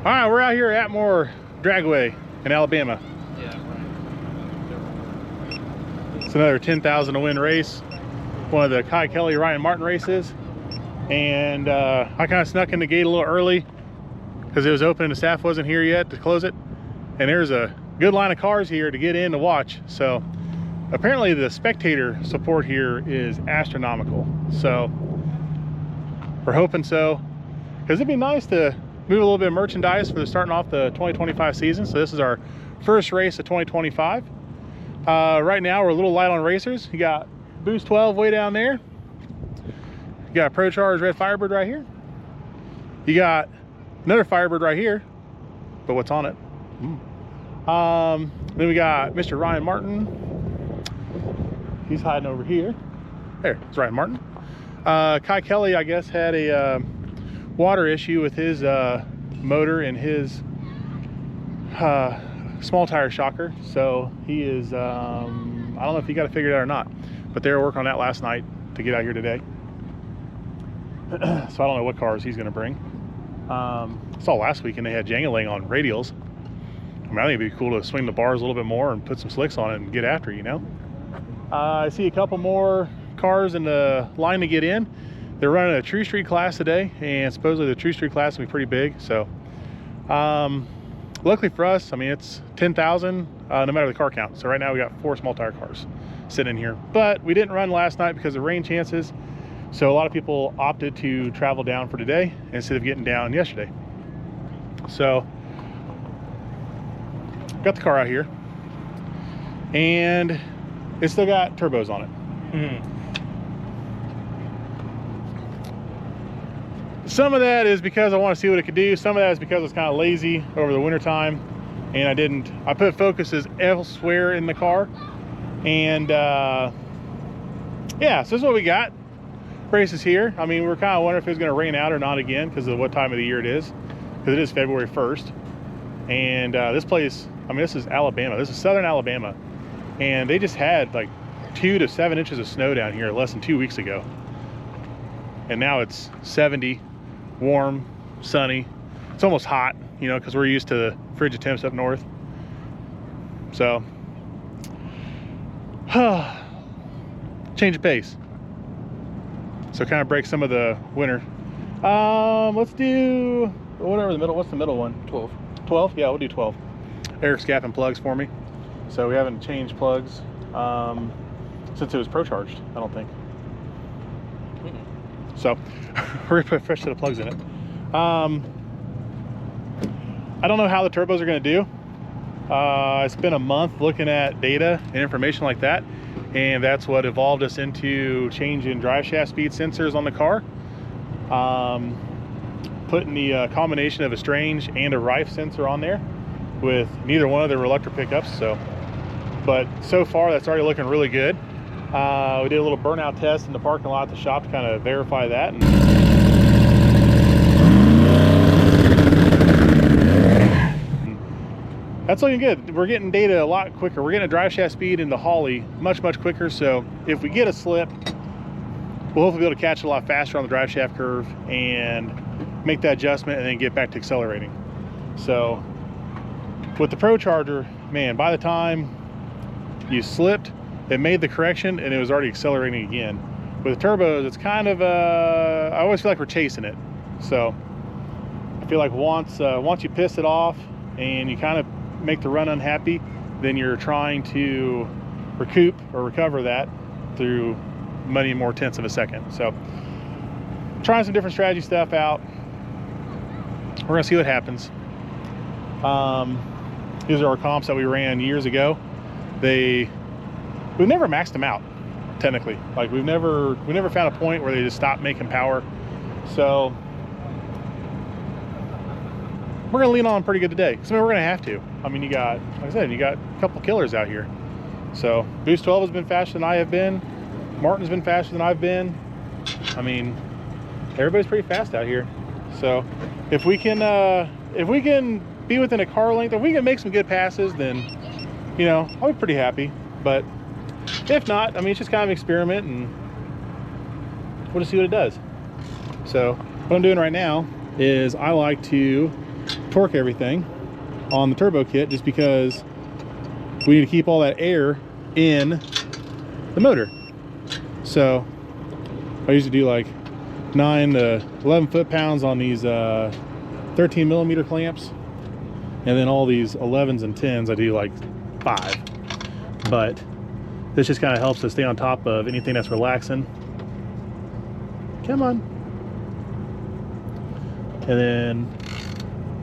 All right, we're out here at Atmore Dragway in Alabama. Yeah, right. It's another 10,000 to win race. One of the Kai Kelly, Ryan Martin races. And I kind of snuck in the gate a little early because it was open and the staff wasn't here yet to close it. And there's a good line of cars here to get in to watch. So apparently the spectator support here is astronomical. So we're hoping so, because it'd be nice to move a little bit of merchandise for starting off the 2025 season. So this is our first race of 2025. Right now we're a little light on racers. You got Boost 12 way down there. You got ProCharger red Firebird right here. You got another Firebird right here, but what's on it? Then we got Mr. Ryan Martin. He's hiding over here. There, it's Ryan Martin. Kai Kelly, I guess, had a water issue with his motor and his small tire shocker. So he is, I don't know if he got it figured out or not, but they were working on that last night to get out here today. So I don't know what cars he's going to bring. I saw last week and they had jangling on radials. I mean, I think it'd be cool to swing the bars a little bit more and put some slicks on it and get after, you know. I see a couple more cars in the line to get in. They're running a True Street class today, and supposedly the True Street class will be pretty big. So luckily for us, I mean, it's 10,000 no matter the car count. So right now we got 4 small tire cars sitting in here, but we didn't run last night because of rain chances. So a lot of people opted to travel down for today instead of getting down yesterday. So got the car out here and it's still got turbos on it. Some of that is because I want to see what it could do. Some of that is because I was kind of lazy over the winter time and I put focuses elsewhere in the car. And yeah, so this is what we got. Races here. I mean, we're kind of wondering if it's going to rain out or not again because of what time of the year it is, because it is February 1st. And this place, I mean, this is Alabama. This is southern Alabama. And they just had like 2 to 7 inches of snow down here less than 2 weeks ago. And now it's 70, warm, sunny. It's almost hot, you know, because we're used to the frigid temps up north. So, change of pace. So kind of break some of the winter. Let's do whatever the middle. What's the middle one? 12. 12? Yeah, we'll do 12. Eric's gapping plugs for me. So we haven't changed plugs since it was pro-charged, I don't think. So we're gonna put a fresh set of plugs in it. I don't know how the turbos are gonna do. I spent a month looking at data and information like that, and that's what evolved us into changing drive shaft speed sensors on the car. Putting the combination of a strange and a Rife sensor on there with neither one of the reluctor pickups. But so far that's already looking really good. We did a little burnout test in the parking lot at the shop to kind of verify that. That's looking good. We're getting data a lot quicker. We're getting a drive shaft speed into Holly much quicker. So if we get a slip, we'll hopefully be able to catch it a lot faster on the drive shaft curve and make that adjustment and then get back to accelerating. So with the ProCharger, man, by the time you slipped, it made the correction and it was already accelerating again. With the turbos, it's kind of I always feel like we're chasing it. So I feel like once you piss it off and you kind of make the run unhappy, then you're trying to recoup or recover that through many more tenths of a second. So trying some different strategy stuff out. We're gonna see what happens. These are our comps that we ran years ago. We've never maxed them out, technically. Like we never found a point where they just stopped making power. So we're gonna lean on them pretty good today. So I mean, we're gonna have to. I mean, you got, like I said, you got a couple killers out here. So Boost 12 has been faster than I have been. Martin's been faster than I've been. I mean, everybody's pretty fast out here. So if we can be within a car length, if we can make some good passes, then, you know, I'll be pretty happy. But if not, I mean, it's just kind of an experiment and we'll just see what it does. So what I'm doing right now is I like to torque everything on the turbo kit, just because we need to keep all that air in the motor. So I usually do like 9 to 11 foot-pounds on these 13mm clamps, and then all these 11s and 10s I do like 5. But this just kind of helps us stay on top of anything that's relaxing. Come on. And then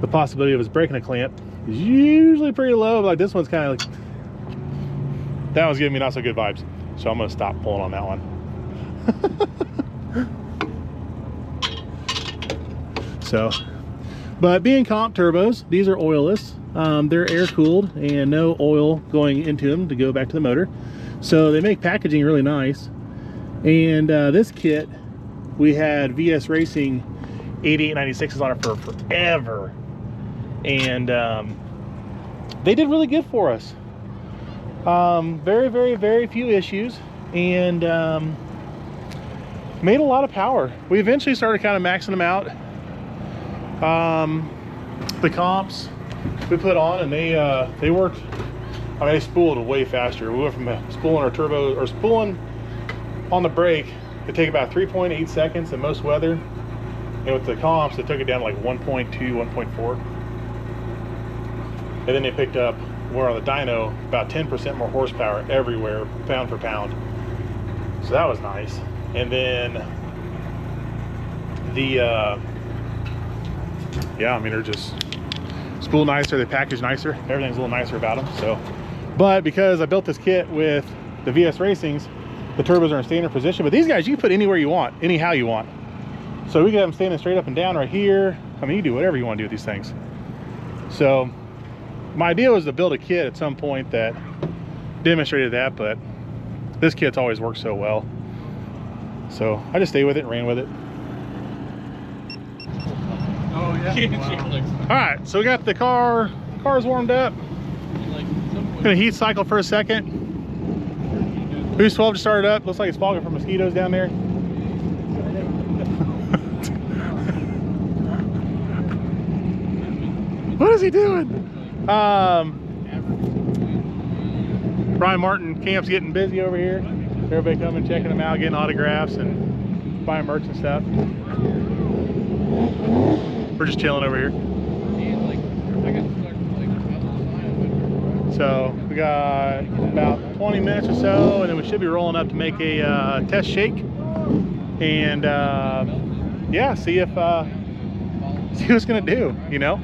the possibility of us breaking a clamp is usually pretty low, but like this one's kind of like, that one's giving me not so good vibes. So I'm gonna stop pulling on that one. So, but being comp turbos, these are oilless. They're air cooled and no oil going into them to go back to the motor. So they make packaging really nice. And this kit, we had VS Racing 8896s on it for forever. And they did really good for us. Very few issues, and made a lot of power. We eventually started kind of maxing them out. The comps we put on, and they worked. I mean, they spooled way faster. We went from spooling our turbo, or spooling on the brake, it take about 3.8 seconds in most weather, and with the comps it took it down to like 1.2, 1.4. And then they picked up, we're on the dyno, about 10% more horsepower everywhere, pound for pound. So that was nice. And then the yeah, I mean, they're just spool nicer, they package nicer, everything's a little nicer about them. So, but because I built this kit with the VS Racings, the turbos are in standard position, but these guys you can put anywhere you want, anyhow you want. So we can have them standing straight up and down right here. I mean, you can do whatever you want to do with these things. So my idea was to build a kit at some point that demonstrated that, but this kit's always worked so well. So I just stayed with it and ran with it. Oh yeah. All right, so we got the car's warmed up. Gonna heat cycle for a second. Boost 12 just started up. Looks like it's fogging for mosquitoes down there. What is he doing? Brian Martin camp's getting busy over here. Everybody coming, checking them out, getting autographs and buying merch and stuff. We're just chilling over here. So we got about 20 minutes or so, and then we should be rolling up to make a test shake, and yeah, see what it's gonna do. You know,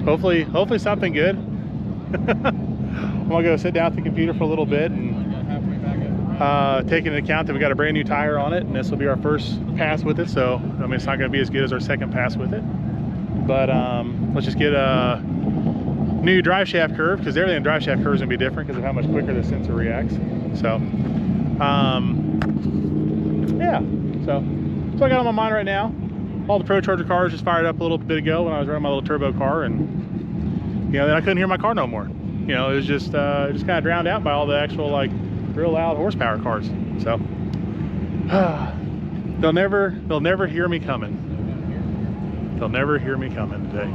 hopefully something good. I'm gonna go sit down at the computer for a little bit and taking into account that we got a brand new tire on it, and this will be our first pass with it. So I mean, it's not gonna be as good as our second pass with it, but let's just get a new drive shaft curve, because everything in drive shaft curve is going to be different because of how much quicker the sensor reacts. So yeah, so I got on my mind right now. All the ProCharger cars just fired up a little bit ago when I was running my little turbo car, and you know, then I couldn't hear my car no more. You know, it was just kind of drowned out by all the actual like real loud horsepower cars. So they'll never hear me coming. They'll never hear me coming today.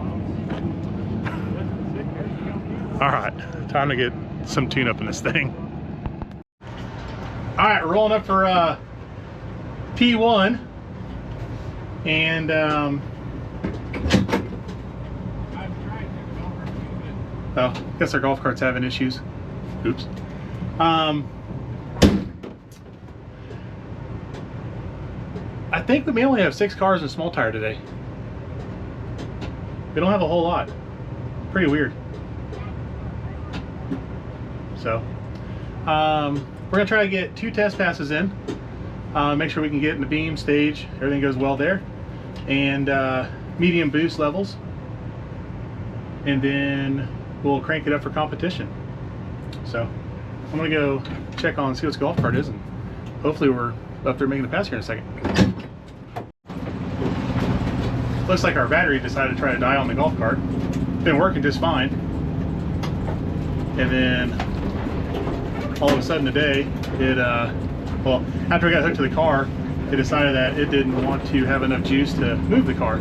All right, time to get some tune up in this thing. All right, rolling up for P1, and oh, I guess our golf cart's having issues. Oops. I think we may only have 6 cars and small tire today. We don't have a whole lot. Pretty weird. So we're gonna try to get 2 test passes in, make sure we can get in the beam stage, everything goes well there, and medium boost levels, and then we'll crank it up for competition. So I'm gonna go check on, see what this golf cart is, and hopefully we're up there making the pass here in a second. Looks like our battery decided to try to die on the golf cart. It's been working just fine, and then all of a sudden today, it, well, after we got hooked to the car, it decided that it didn't want to have enough juice to move the car.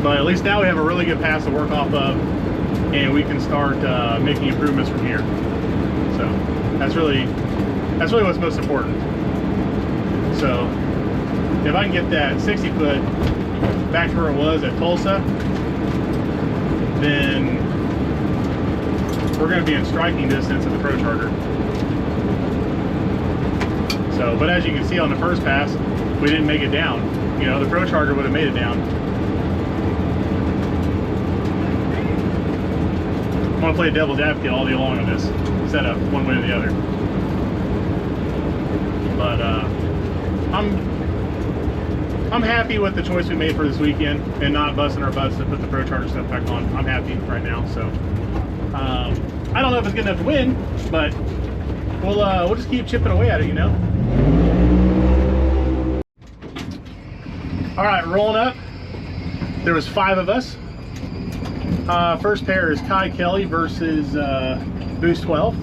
But at least now we have a really good pass to work off of, and we can start making improvements from here. So that's really what's most important. So if I can get that 60 foot back to where it was at Tulsa, then we're going to be in striking distance of the ProCharger. So, but as you can see on the first pass, we didn't make it down. You know, the ProCharger would have made it down. I want to play devil's advocate all day long on this setup, one way or the other. But I'm happy with the choice we made for this weekend and not busting our butts to put the ProCharger stuff back on. I'm happy right now. So I don't know if it's good enough to win, but we'll just keep chipping away at it, you know. All right, rolling up. There was 5 of us. First pair is Kai Kelly versus Boost 12,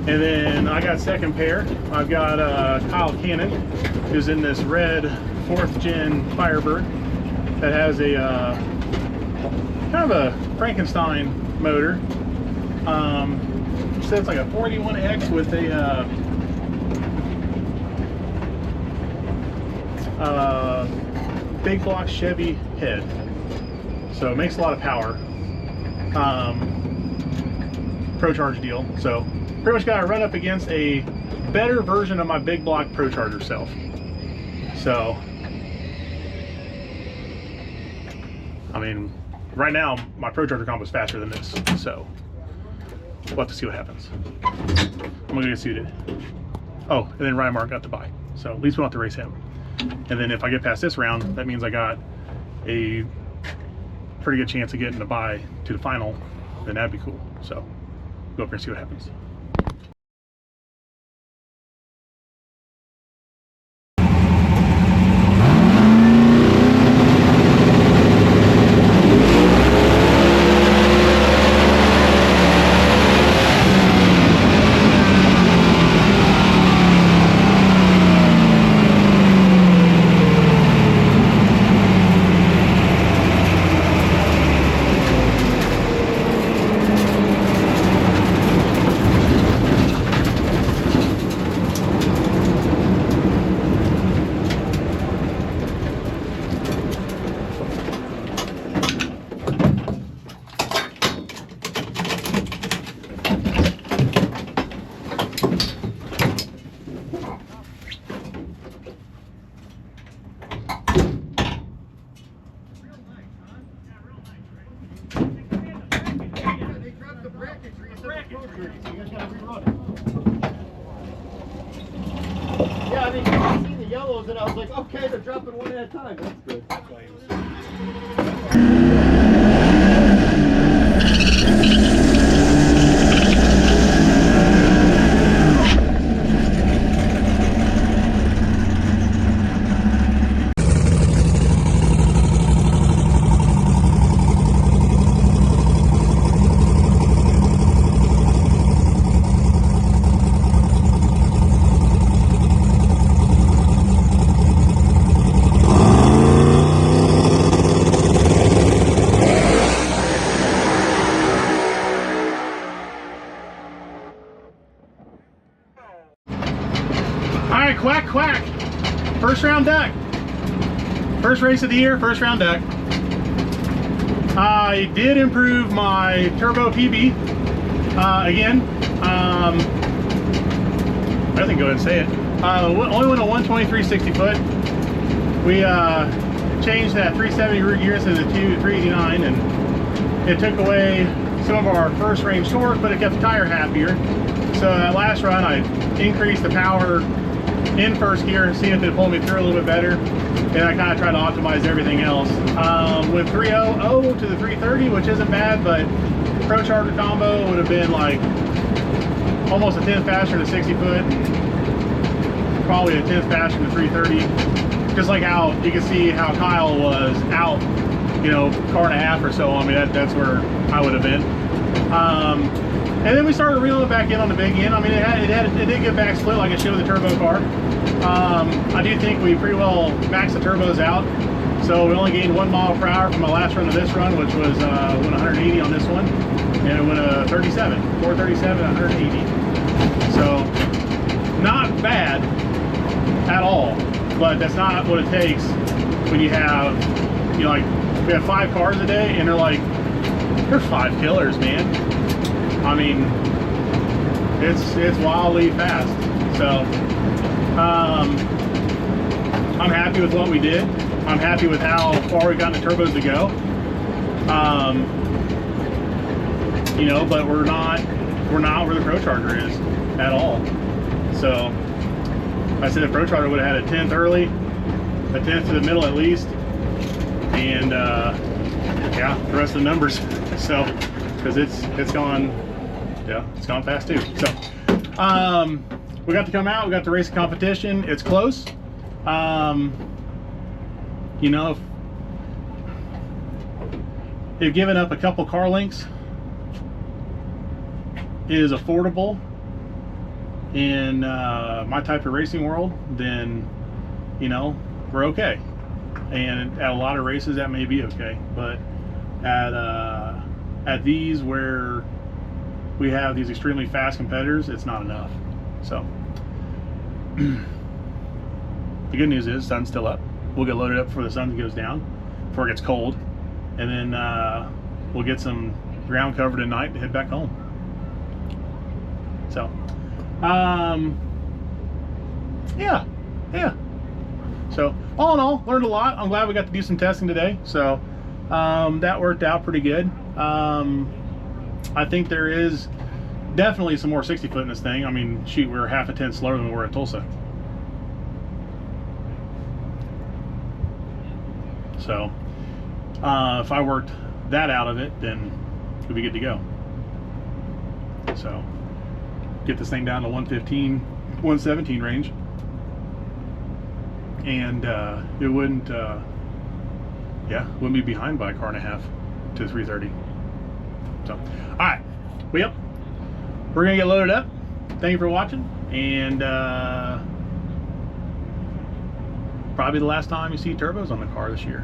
and then I got second pair. I've got Kyle Cannon, who's in this red 4th gen Firebird that has a kind of a Frankenstein motor. So it's like a 41X with a big block Chevy head, so it makes a lot of power. ProCharge deal, so pretty much got to run up against a better version of my big block ProCharger self. So I mean, right now my ProCharger combo is faster than this, so we'll have to see what happens. I'm gonna get suited. Oh, and then Ryan Mark got to buy, so at least we don't have to race him. And then if I get past this round, that means I got a pretty good chance of getting a bye to the final, then that'd be cool. So go up here and see what happens. Yeah, I mean, I seen the yellows and I was like, okay, they're dropping one at a time. That's good. Alright, quack, quack. First round duck. First race of the year, first round duck. I did improve my turbo PB. Again, I think go ahead and say it. Only went a 123 60 foot. We changed that 370 rear gears to the 389, and it took away some of our first range torque, but it kept the tire happier. So that last run, I increased the power in first gear, seeing if it pulled me through a little bit better, and I kind of tried to optimize everything else. Went 3.00 to the 330, which isn't bad, but ProCharger combo would have been like almost a 10th faster than 60 foot, probably a 10th faster than 330. Just like how you can see how Kyle was out, you know, car and a half or so. I mean, that's where I would have been. And then we started reeling it back in on the big end. I mean, it did get back split like it should with the turbo car. I do think we pretty well maxed the turbos out. So we only gained 1 mile per hour from my last run to this run, which was went 180 on this one, and it went 37, 437, 180. So not bad at all, but that's not what it takes when you have, you know, like we have 5 cars a day, and they're like, there's 5 killers, man. I mean, it's wildly fast. So I'm happy with what we did. I'm happy with how far we've gotten the turbos to go. You know, but we're not where the ProCharger is at all. So I said the ProCharger would have had a 10th early, a 10th to the middle at least, and yeah, the rest of the numbers. So because it's gone, yeah, it's gone fast too. So we got to come out, we got to race the competition. It's close. You know, if giving up a couple car lengths is affordable in my type of racing world, then, you know, we're okay. And at a lot of races that may be okay, but at these where we have these extremely fast competitors, it's not enough. So the good news is the sun's still up. We'll get loaded up before the sun goes down, before it gets cold, and then we'll get some ground cover tonight to head back home. So yeah. So all in all, learned a lot. I'm glad we got to do some testing today. So that worked out pretty good. I think there is definitely some more 60 foot in this thing. I mean, shoot, we're half a tenth slower than we were at Tulsa. So if I worked that out of it, then we'd be good to go. So get this thing down to 115, 117 range, and it wouldn't be behind by a car and a half to 330. So all right, well, yep, we're gonna get loaded up. Thank you for watching, and probably the last time you see turbos on the car this year.